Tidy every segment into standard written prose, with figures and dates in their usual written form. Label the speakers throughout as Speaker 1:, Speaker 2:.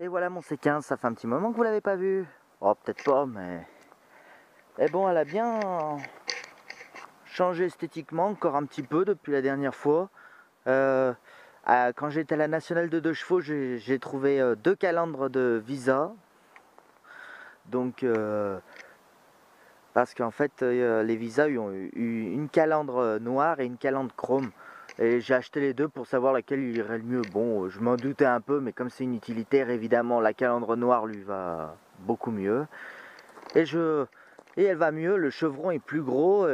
Speaker 1: Et voilà mon C15, ça fait un petit moment que vous l'avez pas vu. Oh peut-être pas mais... Et bon elle a bien changé esthétiquement encore un petit peu depuis la dernière fois. Quand j'étais à la nationale de 2 chevaux, j'ai trouvé 2 calandres de Visa. Donc parce qu'en fait les Visa ont eu une calandre noire et une calandre chrome. Et j'ai acheté les deux pour savoir laquelle il irait le mieux. Bon, je m'en doutais un peu, mais comme c'est une utilitaire, évidemment, la calandre noire lui va beaucoup mieux. Et elle va mieux, le chevron est plus gros,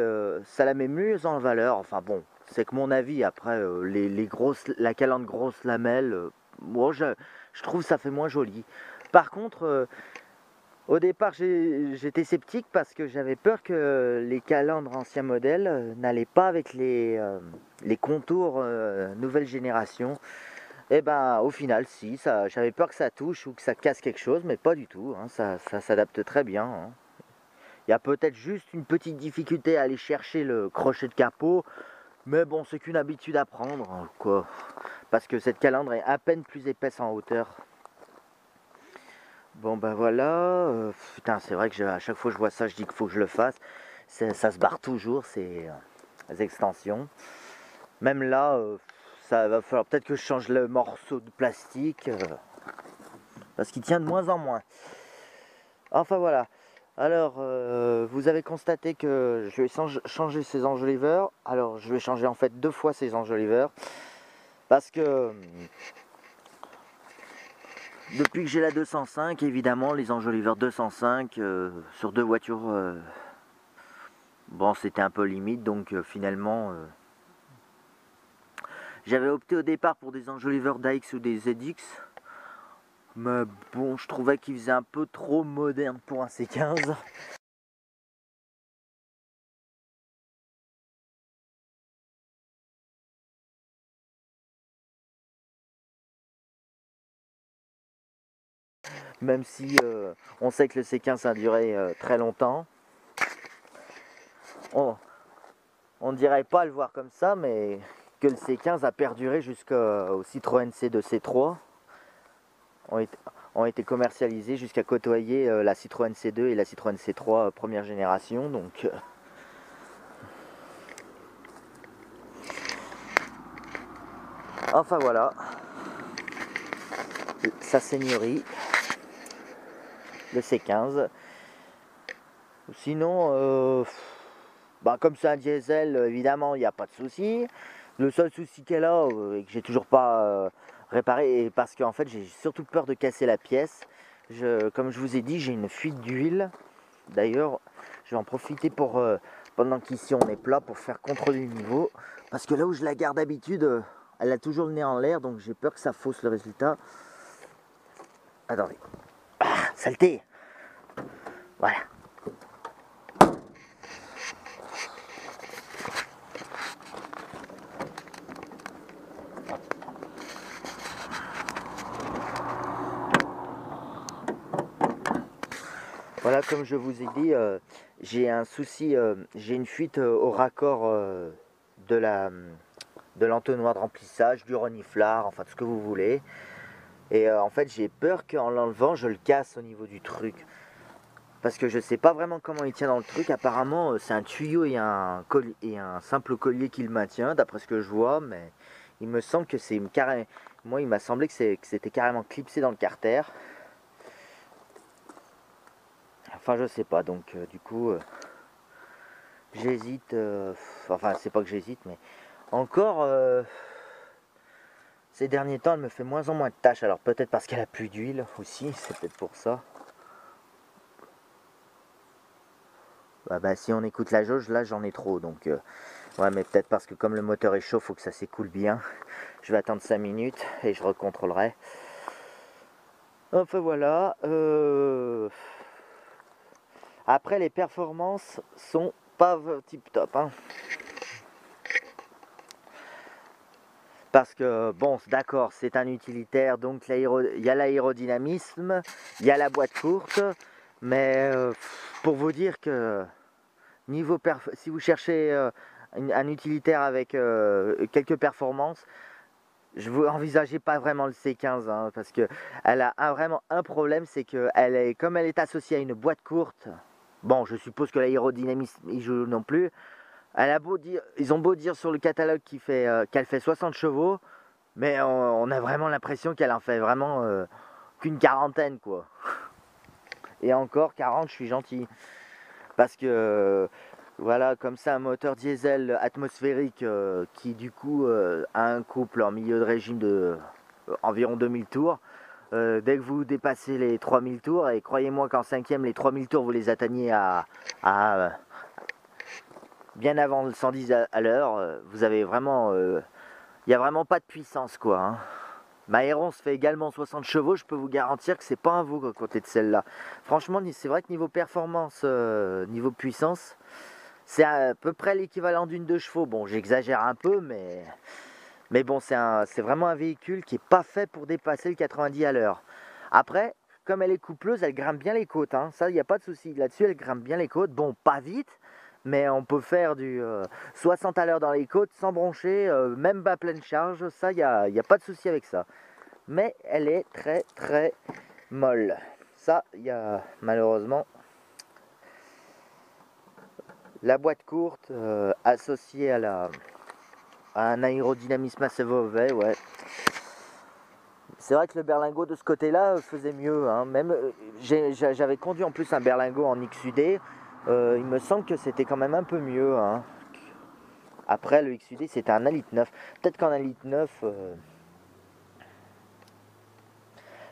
Speaker 1: ça la met mieux en valeur. Enfin bon, c'est que mon avis. Après, la calandre grosse lamelle, moi je trouve ça fait moins joli. Par contre, au départ, j'étais sceptique parce que j'avais peur que les calandres anciens modèles n'allaient pas avec les contours nouvelle génération. Et ben, au final, si, j'avais peur que ça touche ou que ça casse quelque chose, mais pas du tout. Hein, ça s'adapte très bien. Hein. Il y a peut-être juste une petite difficulté à aller chercher le crochet de capot, mais bon, c'est qu'une habitude à prendre, hein, quoi. Parce que cette calandre est à peine plus épaisse en hauteur. Bon ben voilà, putain c'est vrai que à chaque fois que je vois ça je dis qu'il faut que je le fasse. Ça se barre toujours ces extensions. Même là, ça va falloir peut-être que je change le morceau de plastique parce qu'il tient de moins en moins. Enfin voilà. Alors vous avez constaté que je vais changer ces enjoliveurs. Alors je vais changer en fait 2 fois ces enjoliveurs parce que depuis que j'ai la 205, évidemment, les enjoliveurs 205 sur 2 voitures, bon, c'était un peu limite, donc finalement, j'avais opté au départ pour des enjoliveurs d'AX ou des ZX, mais bon, je trouvais qu'ils faisaient un peu trop moderne pour un C15. Même si on sait que le C15 a duré très longtemps. On ne dirait pas le voir comme ça, mais que le C15 a perduré jusqu'au Citroën C2, C3 ont été commercialisés jusqu'à côtoyer la Citroën C2 et la Citroën C3 première génération. Donc, enfin voilà, sa seigneurie, le C15. Sinon, comme c'est un diesel, évidemment, il n'y a pas de souci. Le seul souci qu'elle a, et que j'ai toujours pas réparé, et parce qu'en fait j'ai surtout peur de casser la pièce. Comme je vous ai dit, j'ai une fuite d'huile. D'ailleurs, je vais en profiter pour, pendant qu'ici on est plat, pour faire contrôler le niveau. Parce que là où je la garde d'habitude, elle a toujours le nez en l'air, donc j'ai peur que ça fausse le résultat. Attendez. Ah, saleté! Voilà. Voilà, comme je vous ai dit, j'ai un souci, j'ai une fuite au raccord de l'entonnoir de remplissage, du reniflard, enfin tout ce que vous voulez. Et en fait, j'ai peur qu'en l'enlevant, je le casse au niveau du truc. Parce que je sais pas vraiment comment il tient dans le truc. Apparemment, c'est un tuyau et un simple collier qui le maintient, d'après ce que je vois. Mais il me semble que c'est carré. Moi, il m'a semblé que c'était carrément clipsé dans le carter. Enfin, je sais pas. Donc, du coup, j'hésite. Enfin, c'est pas que j'hésite, mais encore. Ces derniers temps, elle me fait moins en moins de tâches. Alors, peut-être parce qu'elle a plus d'huile aussi. C'est peut-être pour ça. Si on écoute la jauge, là j'en ai trop, donc ouais, mais peut-être parce que comme le moteur est chaud, faut que ça s'écoule bien. Je vais attendre 5 minutes et je recontrôlerai. Enfin voilà. Après, les performances sont pas tip top, hein. Parce que bon, d'accord, c'est un utilitaire, donc il y a l'aérodynamisme, il y a la boîte courte, mais pour vous dire que si vous cherchez un utilitaire avec quelques performances, je vous envisageais pas vraiment le C15 hein, parce que elle a vraiment un problème, c'est que comme elle est associée à une boîte courte. Bon, je suppose que l'aérodynamisme y joue non plus. Elle a beau dire, ils ont beau dire sur le catalogue qu'elle fait 60 chevaux, mais on a vraiment l'impression qu'elle en fait vraiment qu'une quarantaine quoi. Et encore 40, je suis gentil. Parce que voilà, comme ça, un moteur diesel atmosphérique qui du coup a un couple en milieu de régime de environ 2000 tours. Dès que vous dépassez les 3000 tours, et croyez-moi qu'en cinquième, les 3000 tours, vous les atteignez à bien avant le 110 à l'heure, vous avez vraiment... il n'y a vraiment pas de puissance quoi. Hein. Ma Héron se fait également 60 chevaux, je peux vous garantir que c'est pas un veau à côté de celle-là. Franchement, c'est vrai que niveau performance, niveau puissance, c'est à peu près l'équivalent d'une 2 chevaux. Bon, j'exagère un peu, mais bon, c'est vraiment un véhicule qui n'est pas fait pour dépasser le 90 à l'heure. Après, comme elle est coupleuse, elle grimpe bien les côtes. Hein. Ça, il n'y a pas de souci. Là-dessus, elle grimpe bien les côtes. Bon, pas vite, mais on peut faire du 60 à l'heure dans les côtes sans broncher, même bas pleine charge. Ça, il n'y a pas de souci avec ça. Mais elle est très très molle. Ça, il y a malheureusement la boîte courte associée à un aérodynamisme assez mauvais, ouais. C'est vrai que le berlingot de ce côté-là faisait mieux. Hein. Même j'avais conduit en plus un berlingot en XUD. Il me semble que c'était quand même un peu mieux. Hein. Après le XUD c'était un 1,9 litre. Peut-être qu'en 1,9 litre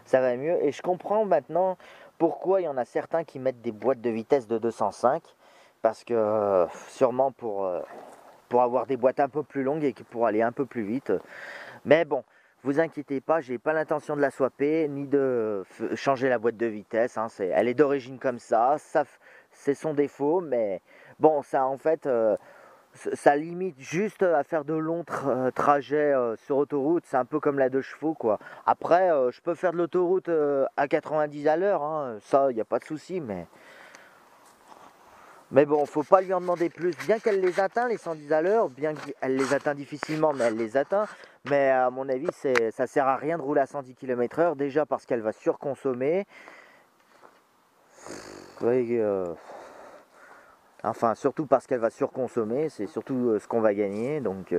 Speaker 1: ça va mieux. Et je comprends maintenant pourquoi il y en a certains qui mettent des boîtes de vitesse de 205. Parce que sûrement pour avoir des boîtes un peu plus longues et pour aller un peu plus vite. Mais bon, vous inquiétez pas, j'ai pas l'intention de la swapper ni de changer la boîte de vitesse. Hein, elle est d'origine comme ça c'est son défaut, mais bon, ça en fait, ça limite juste à faire de longs trajets sur autoroute. C'est un peu comme la 2 chevaux, quoi. Après, je peux faire de l'autoroute à 90 à l'heure, hein, ça, il n'y a pas de souci, mais bon, faut pas lui en demander plus. Bien qu'elle les atteint, les 110 à l'heure, bien qu'elle les atteint difficilement, mais elle les atteint. Mais à mon avis, ça sert à rien de rouler à 110 km/h. Déjà parce qu'elle va surconsommer. Oui, enfin, surtout parce qu'elle va surconsommer. C'est surtout ce qu'on va gagner. Donc,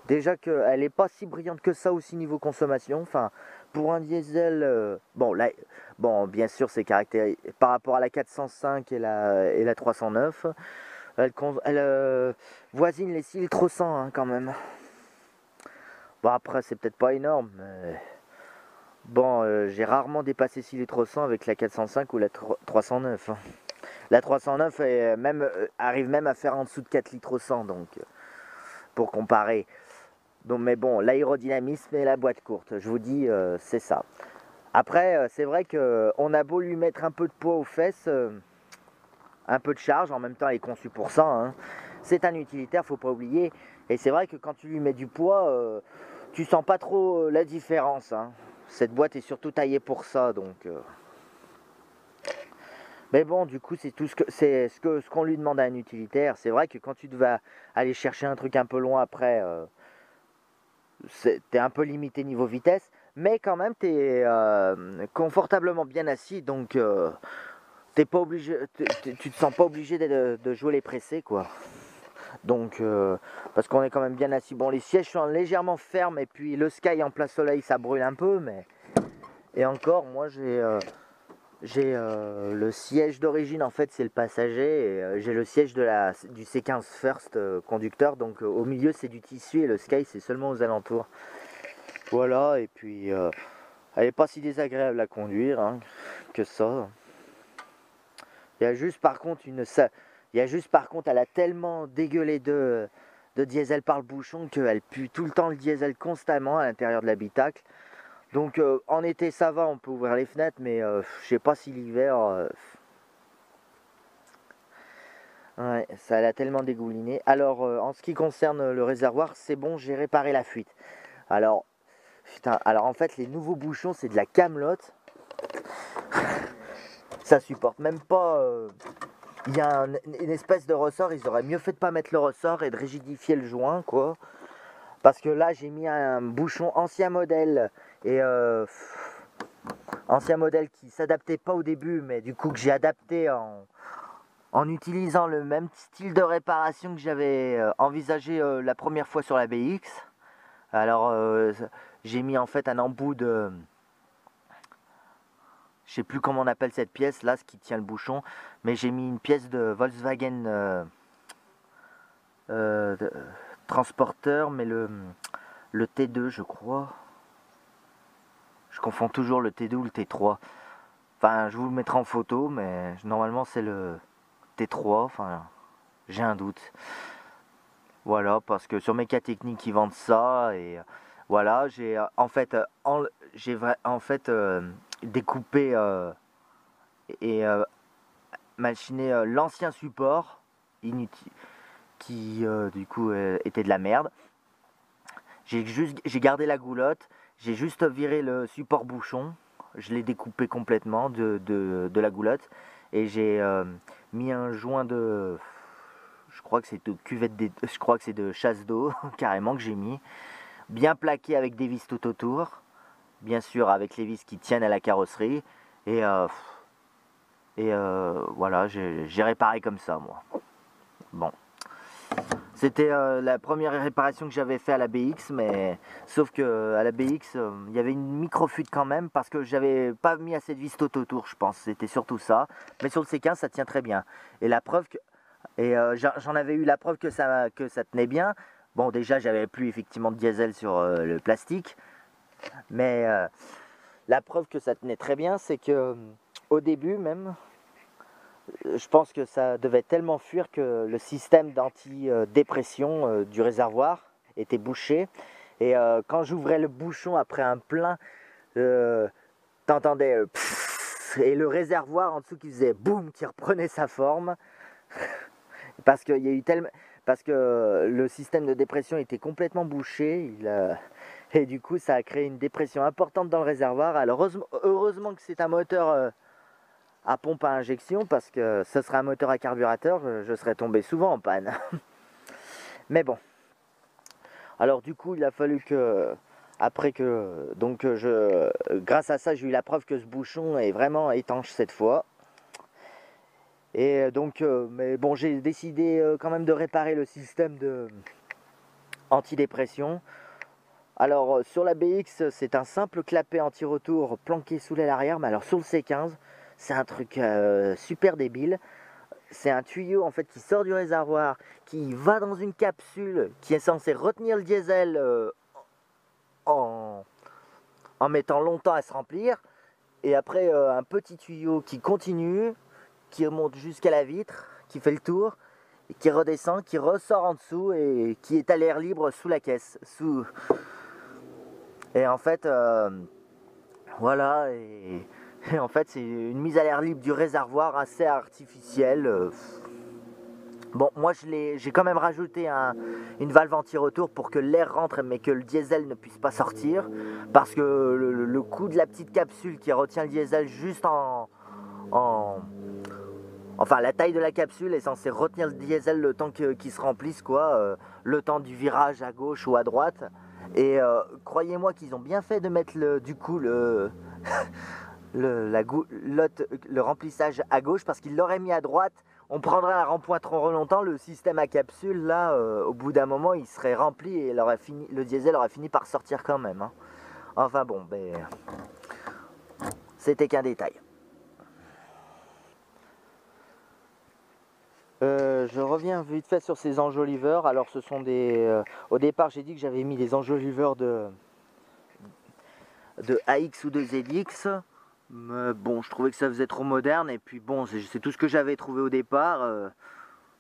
Speaker 1: déjà qu'elle n'est pas si brillante que ça aussi niveau consommation. Enfin, pour un diesel, bon, là, bon, bien sûr, c'est caractéristique par rapport à la 405 et la 309. Elle voisine les 6 litres au 100 hein, quand même. Bon, après, c'est peut-être pas énorme. Mais... Bon, j'ai rarement dépassé 6 litres au 100 avec la 405 ou la 309. Hein. La 309 arrive même à faire en dessous de 4 litres au 100, donc, pour comparer. Donc, mais bon, l'aérodynamisme et la boîte courte, je vous dis, c'est ça. Après, c'est vrai qu'on a beau lui mettre un peu de poids aux fesses, un peu de charge, en même temps elle est conçue pour ça. Hein. C'est un utilitaire, faut pas oublier. Et c'est vrai que quand tu lui mets du poids, tu sens pas trop la différence. Hein. Cette boîte est surtout taillée pour ça, donc... Mais bon, du coup, c'est tout ce qu'on lui demande à un utilitaire. C'est vrai que quand tu vas aller chercher un truc un peu loin après, t'es un peu limité niveau vitesse, mais quand même, t'es confortablement bien assis, donc t'es pas obligé, tu te sens pas obligé de jouer les pressés, quoi. Donc, parce qu'on est quand même bien assis. Bon, les sièges sont légèrement fermes, et puis le Sky en plein soleil, ça brûle un peu, mais... Et encore, moi, j'ai le siège d'origine, en fait, c'est le passager, et j'ai le siège du C15 First conducteur, donc au milieu, c'est du tissu, et le Sky, c'est seulement aux alentours. Voilà, et puis, elle n'est pas si désagréable à conduire hein, que ça. Il y a juste, par contre, elle a tellement dégueulé de diesel par le bouchon qu'elle pue tout le temps le diesel constamment à l'intérieur de l'habitacle. Donc en été ça va, on peut ouvrir les fenêtres, mais je sais pas si l'hiver... ouais, ça l'a tellement dégouliné. Alors en ce qui concerne le réservoir, c'est bon, j'ai réparé la fuite. Alors, putain, alors en fait les nouveaux bouchons c'est de la camelote. Ça supporte même pas... Il y a une espèce de ressort, ils auraient mieux fait de pas mettre le ressort et de rigidifier le joint, quoi. Parce que là j'ai mis un bouchon ancien modèle et ancien modèle qui s'adaptait pas au début, mais du coup que j'ai adapté en utilisant le même style de réparation que j'avais envisagé la première fois sur la BX. Alors j'ai mis en fait un embout de... Je sais plus comment on appelle cette pièce là, ce qui tient le bouchon, mais j'ai mis une pièce de Volkswagen transporteur, mais le T2 je crois. Je confonds toujours le T2 ou le T3. Enfin, je vous le mettrai en photo, mais normalement c'est le T3. Enfin, j'ai un doute. Voilà, parce que sur Méca Technique ils vendent ça et voilà, j'ai en fait découpé et machiné l'ancien support inutile qui du coup était de la merde. J'ai gardé la goulotte, j'ai juste viré le support bouchon, je l'ai découpé complètement de la goulotte et j'ai mis un joint de... Je crois que c'est de je crois que c'est de chasse d'eau carrément que j'ai mis, bien plaqué avec des vis tout autour, bien sûr avec les vis qui tiennent à la carrosserie et voilà, j'ai réparé comme ça moi. Bon, c'était la première réparation que j'avais fait à la BX, mais sauf que à la BX il y avait une micro-fuite quand même parce que j'avais pas mis assez de vis tout autour, je pense, c'était surtout ça. Mais sur le C15 ça tient très bien et la preuve que... Et j'en avais eu la preuve que ça tenait bien. Bon, déjà, j'avais plus effectivement de diesel sur le plastique. Mais la preuve que ça tenait très bien, c'est que au début même, je pense que ça devait tellement fuir que le système d'anti-dépression du réservoir était bouché. Et quand j'ouvrais le bouchon après un plein, t'entendais et le réservoir en dessous qui faisait boum, qui reprenait sa forme. Parce que le système de dépression était complètement bouché et du coup ça a créé une dépression importante dans le réservoir. Alors heureusement que c'est un moteur à pompe à injection parce que ce serait un moteur à carburateur, je serais tombé souvent en panne. Mais bon. Alors du coup il a fallu que... Après que... Donc grâce à ça j'ai eu la preuve que ce bouchon est vraiment étanche cette fois. Et donc, mais bon, j'ai décidé quand même de réparer le système de antidépression. Alors, sur la BX, c'est un simple clapet anti-retour planqué sous l'aile arrière. Mais alors, sur le C15, c'est un truc super débile. C'est un tuyau en fait qui sort du réservoir, qui va dans une capsule qui est censée retenir le diesel en mettant longtemps à se remplir. Et après, un petit tuyau qui continue, qui remonte jusqu'à la vitre, qui fait le tour, et qui redescend, qui ressort en dessous et qui est à l'air libre sous la caisse. Et en fait, voilà, et en fait c'est une mise à l'air libre du réservoir assez artificielle. Bon, moi j'ai quand même rajouté une valve anti-retour pour que l'air rentre mais que le diesel ne puisse pas sortir. Parce que le coup de la petite capsule qui retient le diesel juste Enfin, la taille de la capsule est censée retenir le diesel le temps qu'il se remplisse, quoi, le temps du virage à gauche ou à droite. Et croyez-moi qu'ils ont bien fait de mettre du coup le remplissage à gauche, parce qu'ils l'auraient mis à droite. On prendrait un rond-point trop longtemps, le système à capsule, là, au bout d'un moment, il serait rempli et le diesel aurait fini par sortir quand même. Hein. Enfin bon, ben, c'était qu'un détail. Je reviens vite fait sur ces enjoliveurs. Alors ce sont des... au départ j'ai dit que j'avais mis des enjoliveurs de AX ou de ZX. Mais bon, je trouvais que ça faisait trop moderne. Et puis bon, c'est tout ce que j'avais trouvé au départ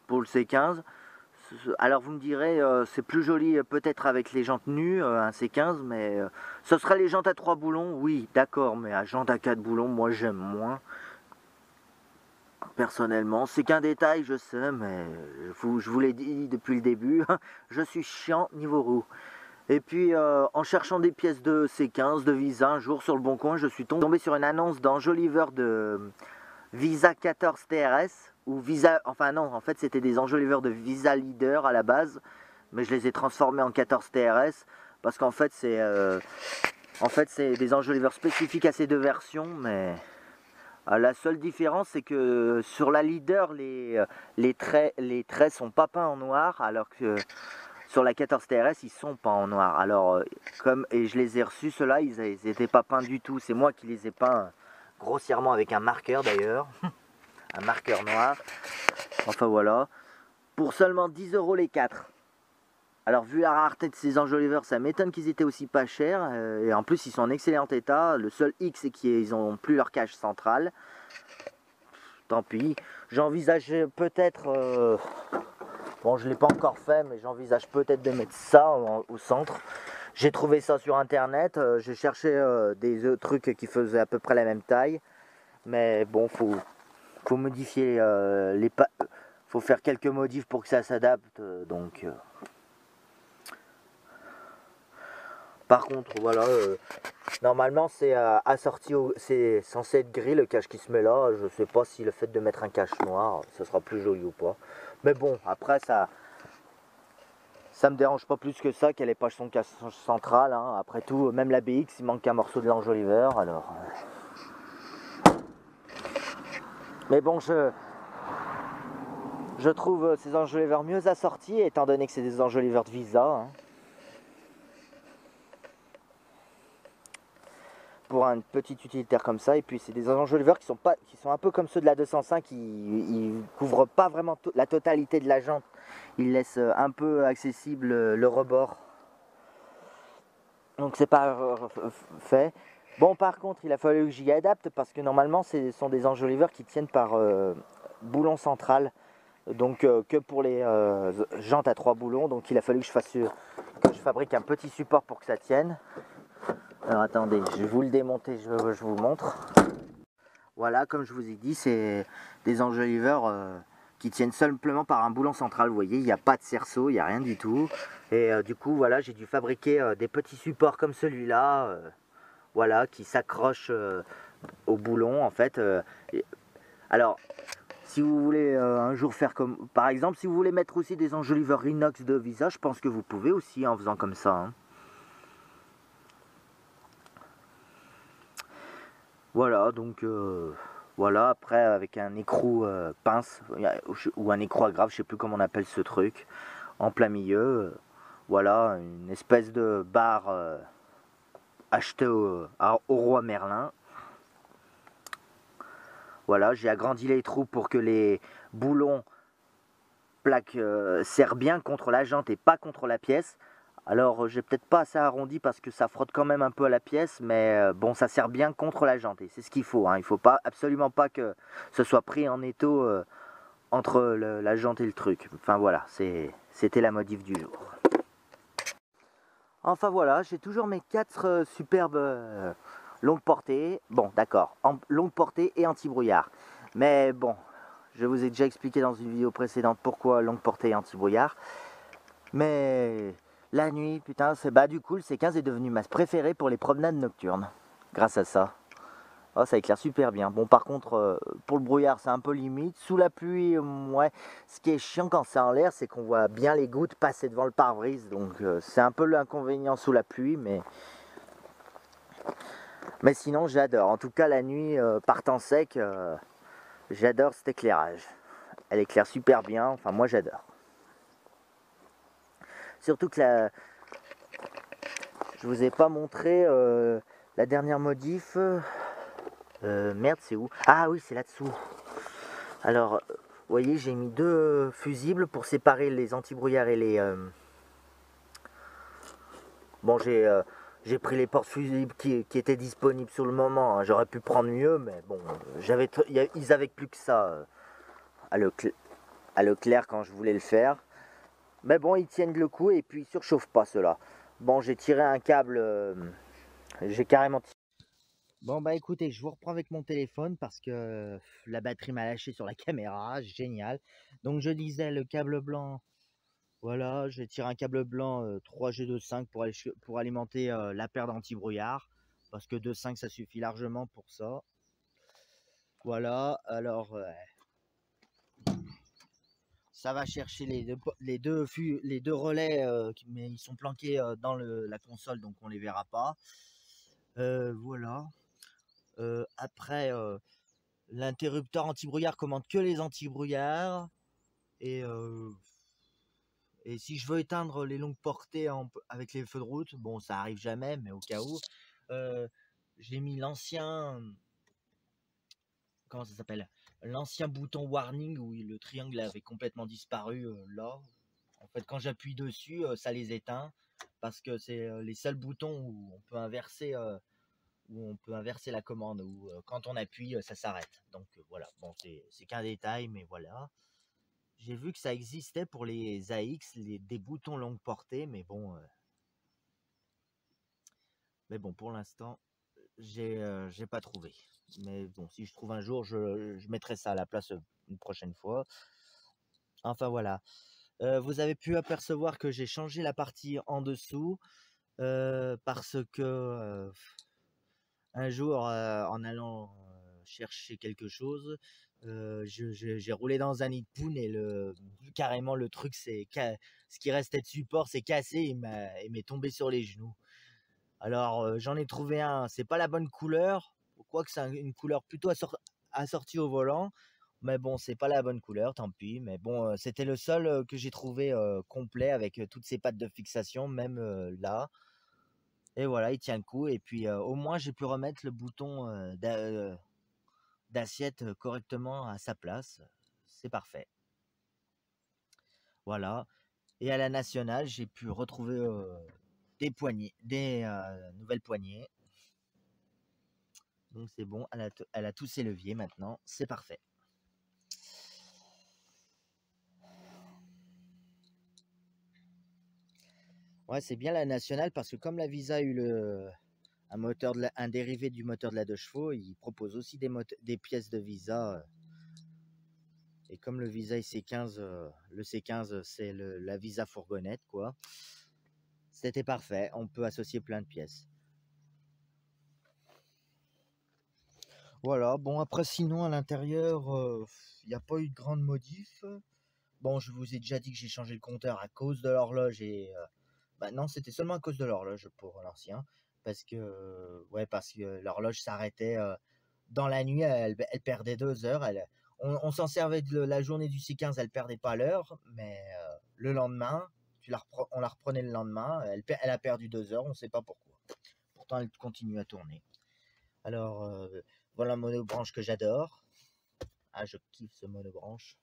Speaker 1: pour le C15. Alors vous me direz, c'est plus joli peut-être avec les jantes nues, un C15. Mais ce serait les jantes à 3 boulons. Oui, d'accord, mais à jantes à 4 boulons, moi j'aime moins. Personnellement, c'est qu'un détail, je sais, mais je vous l'ai dit depuis le début, je suis chiant niveau roue. Et puis, en cherchant des pièces de C15, de Visa, un jour sur le bon coin, je suis tombé sur une annonce d'enjoliveur de Visa 14 TRS, ou Visa, enfin non, en fait c'était des enjoliveurs de Visa Leader à la base, mais je les ai transformés en 14 TRS parce qu'en fait c'est des enjoliveurs spécifiques à ces deux versions, mais la seule différence c'est que sur la leader les traits sont pas peints en noir, alors que sur la 14 TRS ils sont peints en noir. Alors et je les ai reçus, ceux-là ils étaient pas peints du tout, c'est moi qui les ai peints grossièrement avec un marqueur d'ailleurs, un marqueur noir. Enfin voilà, pour seulement 10 € les 4. Alors vu la rareté de ces enjoliveurs, ça m'étonne qu'ils étaient aussi pas chers. Et en plus ils sont en excellent état. Le seul X c'est qu'ils n'ont plus leur cache centrale. Tant pis. J'envisage peut-être... bon, je ne l'ai pas encore fait, mais j'envisage peut-être de mettre ça au centre. J'ai trouvé ça sur internet. J'ai cherché des trucs qui faisaient à peu près la même taille. Mais bon, faut modifier faut faire quelques modifs pour que ça s'adapte. Donc... Par contre, voilà, normalement c'est assorti, c'est censé être gris le cache qui se met là. Je sais pas si le fait de mettre un cache noir, ce sera plus joli ou pas. Mais bon, après ça me dérange pas plus que ça qu'elle ait pas son cache central. Hein. Après tout, même la BX, il manque un morceau de l'enjoliveur, alors. Mais bon, je trouve ces enjoliveurs mieux assortis, étant donné que c'est des enjoliveurs de Visa. Hein. Pour un petit utilitaire comme ça, et puis c'est des enjoliveurs qui sont un peu comme ceux de la 205, ils couvrent pas vraiment la totalité de la jante, ils laissent un peu accessible le rebord, donc c'est pas fait. Bon, par contre il a fallu que j'y adapte parce que normalement ce sont des enjoliveurs qui tiennent par boulon central, donc que pour les jantes à 3 boulons, donc il a fallu que je fabrique un petit support pour que ça tienne. Alors attendez, je vais vous le démonter, je vous montre. Voilà, comme je vous ai dit, c'est des enjoliveurs qui tiennent simplement par un boulon central. Vous voyez, il n'y a pas de cerceau, il n'y a rien du tout. Et du coup, voilà, j'ai dû fabriquer des petits supports comme celui-là, voilà, qui s'accrochent au boulon en fait. Alors, si vous voulez un jour faire comme... Par exemple, si vous voulez mettre aussi des enjoliveurs inox de Visa, je pense que vous pouvez aussi en faisant comme ça. Hein. Voilà, donc voilà, après avec un écrou pince ou un écrou agrafe, je sais plus comment on appelle ce truc, en plein milieu, voilà, une espèce de barre achetée au roi Merlin. Voilà, j'ai agrandi les trous pour que les boulons plaquent serrent bien contre la jante et pas contre la pièce. Alors j'ai peut-être pas assez arrondi parce que ça frotte quand même un peu à la pièce, mais bon, ça sert bien contre la jante et c'est ce qu'il faut. Hein. Il faut absolument pas que ce soit pris en étau entre la jante et le truc. Enfin voilà, c'était la modif du jour. Enfin voilà, j'ai toujours mes 4 superbes longues portées. Bon, d'accord, longue portée et anti-brouillard. Mais bon, je vous ai déjà expliqué dans une vidéo précédente pourquoi longue portée et anti-brouillard. Mais la nuit, putain, du coup, le C15 est devenu ma préférée pour les promenades nocturnes. Grâce à ça. Oh, ça éclaire super bien. Bon, par contre, pour le brouillard, c'est un peu limite. Sous la pluie, ouais. Ce qui est chiant quand c'est en l'air, c'est qu'on voit bien les gouttes passer devant le pare-brise. Donc, c'est un peu l'inconvénient sous la pluie, mais sinon, j'adore. En tout cas, la nuit, partant sec, j'adore cet éclairage. Elle éclaire super bien. Enfin, moi, j'adore. Surtout que je vous ai pas montré la dernière modif. Merde, c'est où? Ah oui, c'est là-dessous. Alors, vous voyez, j'ai mis 2 fusibles pour séparer les antibrouillards et les... Bon, j'ai pris les porte-fusibles qui étaient disponibles sur le moment. Hein. J'aurais pu prendre mieux, mais bon, ils avaient plus que ça à Leclerc quand je voulais le faire. Mais bon, ils tiennent le coup et puis ils surchauffent pas ceux-là. Bon, j'ai tiré un câble, j'ai carrément tiré. Bon bah écoutez, je vous reprends avec mon téléphone parce que la batterie m'a lâché sur la caméra, génial. Donc je disais le câble blanc, voilà, je tire un câble blanc 3G25 pour alimenter la paire d'anti-brouillard. Parce que 2.5 ça suffit largement pour ça. Voilà, alors ça va chercher les deux relais, mais ils sont planqués dans la console, donc on les verra pas. Voilà. Après, l'interrupteur anti-brouillard commande que les anti-brouillards. Et, et si je veux éteindre les longues portées avec les feux de route, bon, ça arrive jamais, mais au cas où, j'ai mis l'ancien, comment ça s'appelle, l'ancien bouton warning où le triangle avait complètement disparu là. En fait, quand j'appuie dessus, ça les éteint parce que c'est les seuls boutons où on peut inverser la commande, où quand on appuie, ça s'arrête. Donc voilà, bon, c'est qu'un détail, mais voilà. J'ai vu que ça existait pour les AX, des boutons longue portée, mais bon, pour l'instant, j'ai pas trouvé. Mais bon, si je trouve un jour, je mettrai ça à la place une prochaine fois. Enfin voilà. Vous avez pu apercevoir que j'ai changé la partie en dessous parce que un jour, en allant chercher quelque chose, j'ai roulé dans un nid de poule et carrément le truc, ce qui restait de support, s'est cassé et m'est tombé sur les genoux. Alors j'en ai trouvé un, c'est pas la bonne couleur, quoique c'est une couleur plutôt assortie au volant, mais bon, c'est pas la bonne couleur, tant pis. Mais bon, c'était le seul que j'ai trouvé complet avec toutes ces pattes de fixation, même là. Et voilà, il tient le coup. Et puis au moins, j'ai pu remettre le bouton d'assiette correctement à sa place. C'est parfait. Voilà. Et à la nationale, j'ai pu retrouver des poignées, des nouvelles poignées. Donc c'est bon, elle a tous ses leviers maintenant. C'est parfait. Ouais, c'est bien la nationale parce que comme la Visa a eu un dérivé du moteur de la 2 chevaux, il propose aussi des pièces de Visa. Et comme le Visa C15, le C15 c'est la Visa fourgonnette, quoi. C'était parfait, on peut associer plein de pièces. Voilà, bon après sinon à l'intérieur, il n'y a pas eu de grande modif. Bon, je vous ai déjà dit que j'ai changé le compteur à cause de l'horloge et non, c'était seulement à cause de l'horloge pour l'ancien, parce que l'horloge s'arrêtait dans la nuit, elle perdait 2 heures. On s'en servait de la journée du C15, elle perdait pas l'heure, mais le lendemain, on la reprenait le lendemain, elle a perdu 2 heures, on ne sait pas pourquoi. Pourtant, elle continue à tourner. Alors, voilà un monobranche que j'adore. Ah, je kiffe ce monobranche.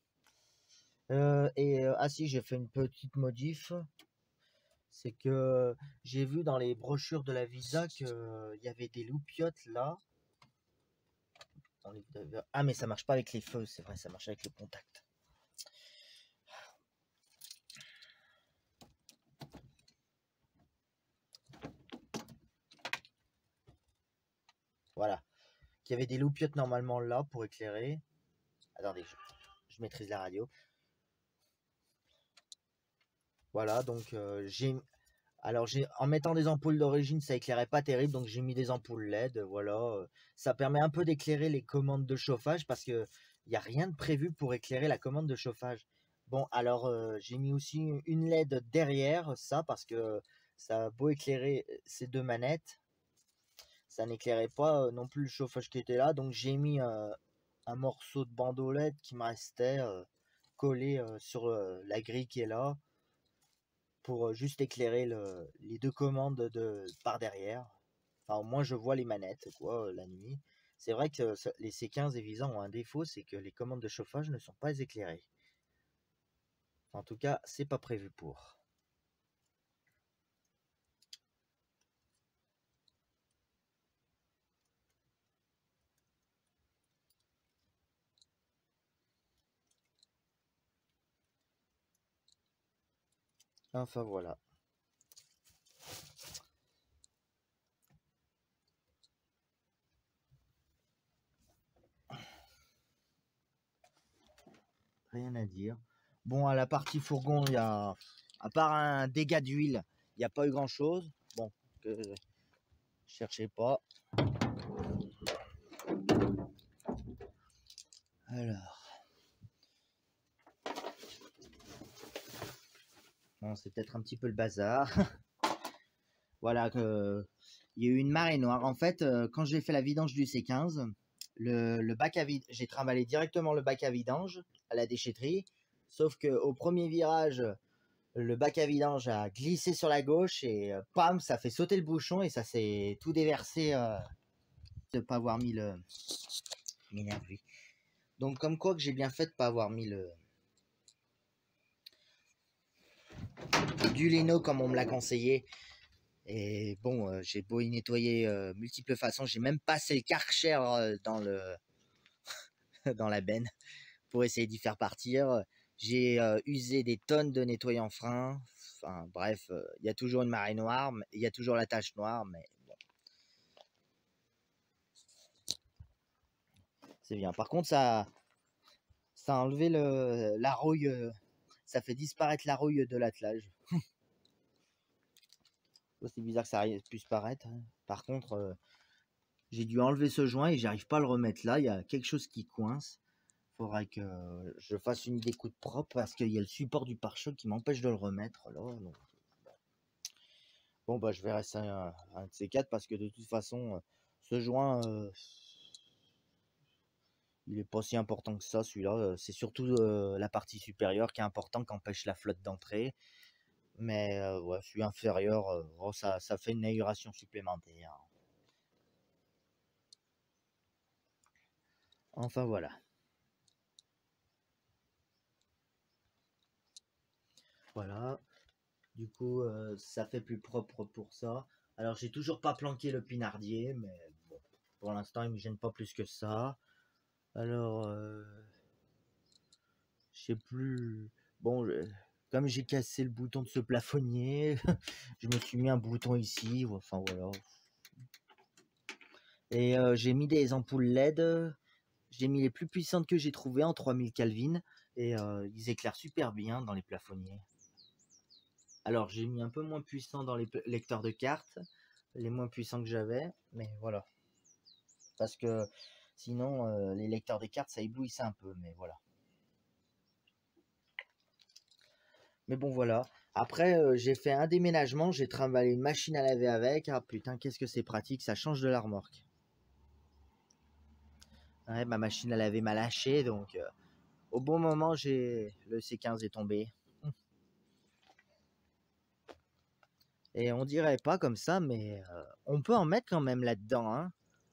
Speaker 1: Ah si, j'ai fait une petite modif. C'est que j'ai vu dans les brochures de la Visa qu'il y avait des loupiottes là. Ah mais ça marche pas avec les feux, c'est vrai, ça marche avec le contact. Voilà. Qu'il y avait des loupiottes normalement là pour éclairer. Attendez, je maîtrise la radio. Voilà, donc en mettant des ampoules d'origine, ça éclairait pas terrible, donc j'ai mis des ampoules LED. Voilà, ça permet un peu d'éclairer les commandes de chauffage parce que il n'y a rien de prévu pour éclairer la commande de chauffage. Bon, alors j'ai mis aussi une LED derrière ça parce que ça a beau éclairer ces deux manettes, ça n'éclairait pas non plus le chauffage qui était là, donc j'ai mis un morceau de bandeau LED qui me restait collé sur la grille qui est là pour juste éclairer les deux commandes par derrière. Enfin, au moins je vois les manettes quoi la nuit. C'est vrai que les C15 et Visa ont un défaut, c'est que les commandes de chauffage ne sont pas éclairées. En tout cas, c'est pas prévu pour. Enfin voilà. Rien à dire. Bon, à la partie fourgon, il y a, à part un dégât d'huile, il n'y a pas eu grand chose. Bon, cherchez pas. Alors.
Speaker 2: Bon, c'est peut-être un petit peu le bazar. Voilà, il y a eu une marée noire. En fait, quand j'ai fait la vidange du C15, le bac à vide, j'ai trimballé directement le bac à vidange à la déchetterie. Sauf qu'au premier virage, le bac à vidange a glissé sur la gauche et pam, ça fait sauter le bouchon et ça s'est tout déversé de pas avoir mis le. M'énerve lui. Donc comme quoi que j'ai bien fait de pas avoir mis le du lino comme on me l'a conseillé. Et bon, j'ai beau y nettoyer multiples façons, j'ai même passé le Karcher dans le dans la benne pour essayer d'y faire partir. J'ai usé des tonnes de nettoyant frein. Enfin bref, il y a toujours une marée noire, il y a toujours la tache noire, mais bon, c'est bien. Par contre, ça a enlevé la rouille, ça fait disparaître la rouille de l'attelage. C'est bizarre que ça puisse paraître. Par contre, j'ai dû enlever ce joint et j'arrive pas à le remettre là. Il y a quelque chose qui coince. Faudrait que je fasse une découpe propre parce qu'il y a le support du pare-choc qui m'empêche de le remettre là. Donc, bon, bah, je verrai ça un de ces quatre parce que de toute façon, ce joint, il est pas si important que ça. Celui-là, c'est surtout la partie supérieure qui est important, qui empêche la flotte d'entrer. Mais ouais, celui inférieur, oh, ça fait une aération supplémentaire. Enfin voilà. Voilà. Du coup, ça fait plus propre pour ça. Alors, j'ai toujours pas planqué le pinardier, mais bon, pour l'instant, il me gêne pas plus que ça. Alors, je sais plus. Bon, comme j'ai cassé le bouton de ce plafonnier, je me suis mis un bouton ici. Enfin voilà. Et j'ai mis des ampoules LED. J'ai mis les plus puissantes que j'ai trouvées en 3000 Kelvin. Et ils éclairent super bien dans les plafonniers. Alors, j'ai mis un peu moins puissant dans les lecteurs de cartes, les moins puissants que j'avais, mais voilà. Parce que sinon, les lecteurs de cartes, ça éblouissait un peu, mais voilà. Mais bon, voilà. Après, j'ai fait un déménagement, j'ai trimballé une machine à laver avec. Ah putain, qu'est-ce que c'est pratique, ça change de la remorque. Ouais, ma machine à laver m'a lâché, donc au bon moment, le C15 est tombé. Et on dirait pas comme ça, mais on peut en mettre quand même là-dedans, hein.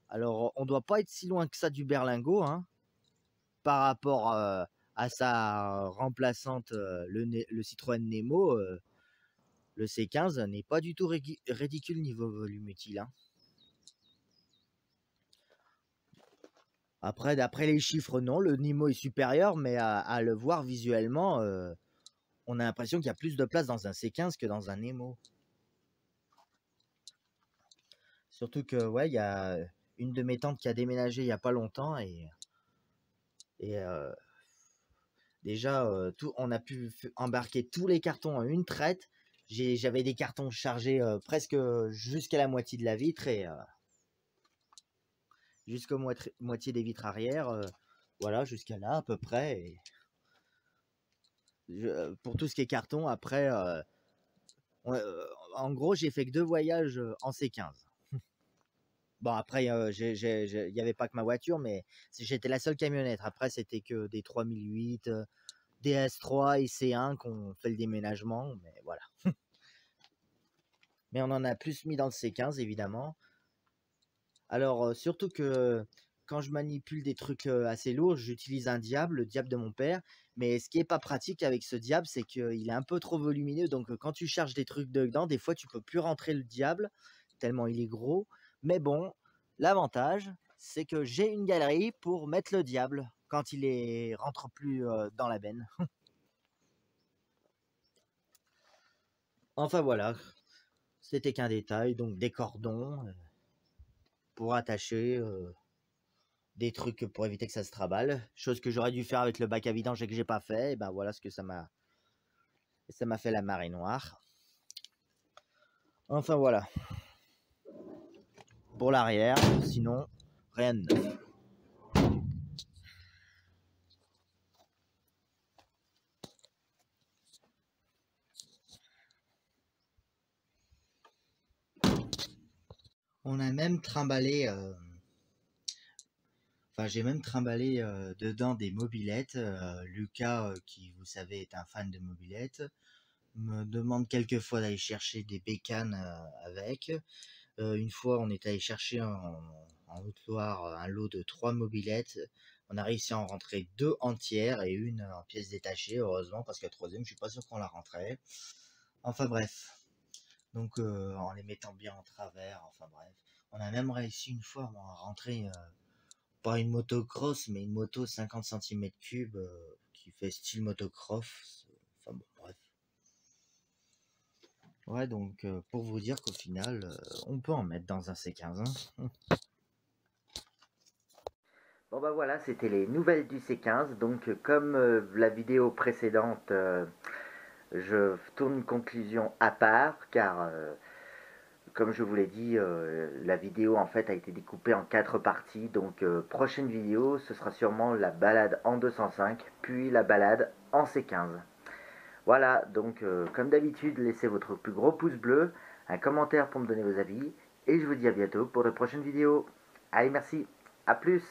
Speaker 2: Alors, on doit pas être si loin que ça du berlingot, hein, par rapport à sa remplaçante, le Citroën Nemo. Le C15 n'est pas du tout ridicule niveau volume utile, hein. Après, d'après les chiffres, non, le Nemo est supérieur, mais à le voir visuellement, on a l'impression qu'il y a plus de place dans un C15 que dans un Nemo. Surtout que, ouais, il y a une de mes tantes qui a déménagé il n'y a pas longtemps et déjà, on a pu embarquer tous les cartons en une traite. J'avais des cartons chargés presque jusqu'à la moitié de la vitre et jusqu'à moitié des vitres arrière. Voilà, jusqu'à là à peu près. Et pour tout ce qui est carton, après, en gros, j'ai fait que 2 voyages en C15. Bon, après, il n'y avait pas que ma voiture, mais j'étais la seule camionnette. Après, c'était que des 3008, des S3 et C1 qu'on fait le déménagement, mais voilà. Mais on en a plus mis dans le C15, évidemment. Alors, surtout que quand je manipule des trucs assez lourds, j'utilise un diable, le diable de mon père. Mais ce qui est pas pratique avec ce diable, c'est qu'il est un peu trop volumineux. Donc, quand tu charges des trucs dedans, des fois, tu peux plus rentrer le diable, tellement il est gros. Mais bon, l'avantage, c'est que j'ai une galerie pour mettre le diable quand rentre plus dans la benne. Enfin voilà, c'était qu'un détail, donc des cordons pour attacher des trucs pour éviter que ça se traballe, chose que j'aurais dû faire avec le bac à vidange et que j'ai pas fait. Et ben voilà ce que ça m'a fait la marée noire. Enfin voilà. Pour l'arrière, sinon rien de neuf. On a même trimballé, j'ai même trimballé dedans des mobylettes. Lucas, qui vous savez est un fan de mobylettes, me demande quelquefois d'aller chercher des bécanes avec. Une fois, on est allé chercher en Haute-Loire un lot de 3 mobylettes. On a réussi à en rentrer 2 entières et une en pièces détachées, heureusement, parce que la troisième, je suis pas sûr qu'on la rentrait. Enfin bref, donc en les mettant bien en travers, enfin bref. On a même réussi une fois à rentrer, pas une motocross, mais une moto 50 cm3 qui fait style motocross. Enfin bon, bref. Ouais, donc pour vous dire qu'au final, on peut en mettre dans un C15. Hein.
Speaker 1: Bon bah voilà, c'était les nouvelles du C15. Donc comme la vidéo précédente, je tourne une conclusion à part car comme je vous l'ai dit, la vidéo en fait a été découpée en 4 parties. Donc prochaine vidéo, ce sera sûrement la balade en 205, puis la balade en C15. Voilà, donc comme d'habitude, laissez votre plus gros pouce bleu, un commentaire pour me donner vos avis, et je vous dis à bientôt pour de prochaines vidéos. Allez, merci, à plus.